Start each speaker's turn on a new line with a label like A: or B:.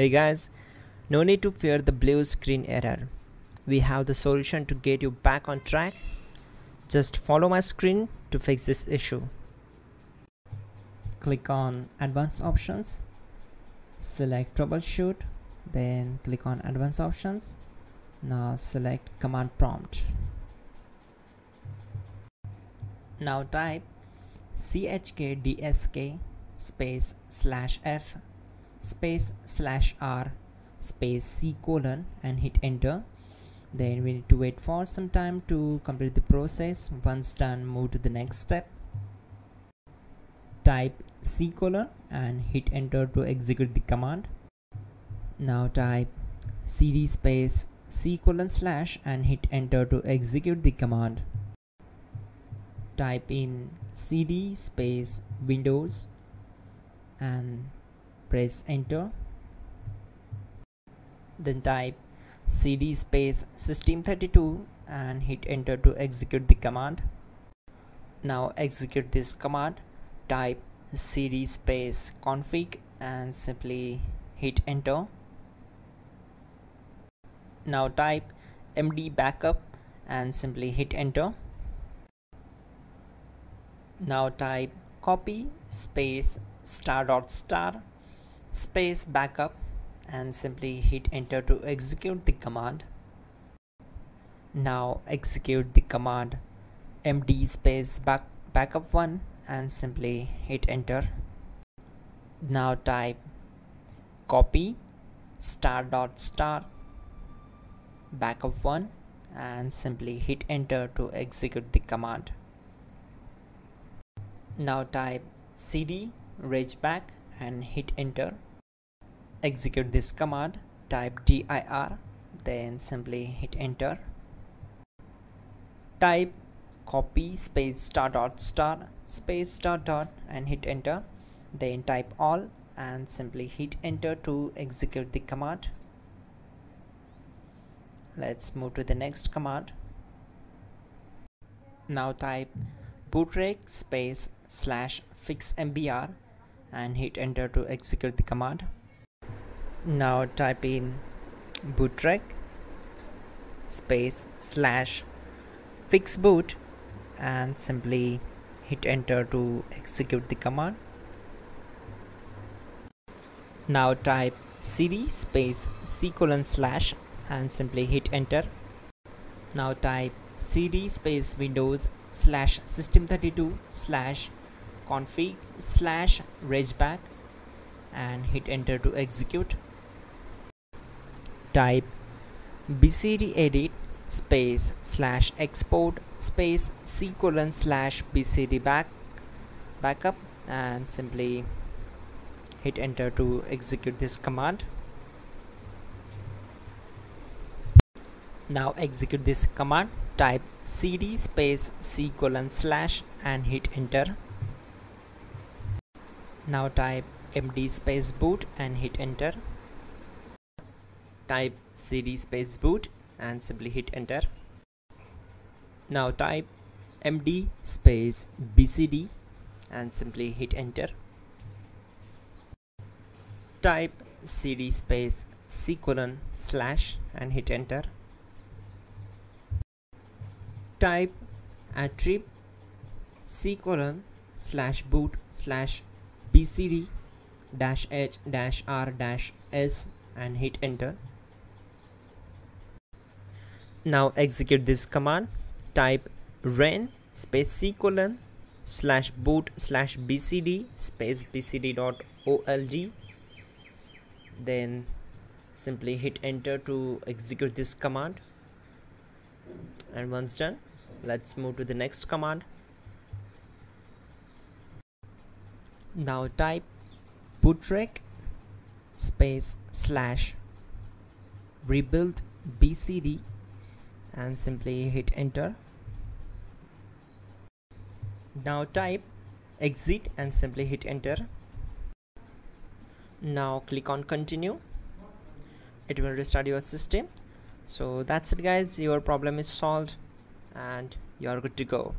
A: Hey guys, no need to fear the blue screen error. We have the solution to get you back on track. Just follow my screen to fix this issue. Click on Advanced Options, select Troubleshoot, then click on Advanced Options. Now select Command Prompt. Now type chkdsk space /f space /r space c : and hit enter. Then we need to wait for some time to complete the process. Once done, move to the next step. Type c : and hit enter to execute the command. Now type cd space c : / and hit enter to execute the command. Type in cd space Windows and press enter. Then type cd space system32 and hit enter to execute the command. Now execute this command. Type cd space config and simply hit enter. Now type md backup and simply hit enter. Now type copy space ** space backup and simply hit enter to execute the command. Now execute the command md space backup1 and simply hit enter. Now type copy ** backup1 and simply hit enter to execute the command. Now type cd regback and hit enter. Execute this command. Type dir, then simply hit enter. Type copy space ** space .. and hit enter. Then type all and simply hit enter to execute the command. Let's move to the next command. Now type bootrec space /fixmbr and hit enter to execute the command. Now type in bootrec space /fixboot and simply hit enter to execute the command. Now type cd space c : / and simply hit enter. Now type cd space Windows /system32 /config /regback and hit enter to execute. Type bcd edit space /export space c : /bcd backup and simply hit enter to execute this command. Now execute this command. Type cd space c : / and hit enter. Now type md space boot and hit enter. Type cd space boot and simply hit enter. Now type md space bcd and simply hit enter. Type cd space c : / and hit enter. Type attrib c : /boot /bcd -h -r -s and hit enter. Now execute this command. Type ren space c : /boot /bcd space bcd.olg. Then simply hit enter to execute this command. And once done, let's move to the next command. Now type bootrec space /rebuild bcd and simply hit enter. Now type exit and simply hit enter. Now click on continue. It will restart your system. So that's it guys, your problem is solved and you're good to go.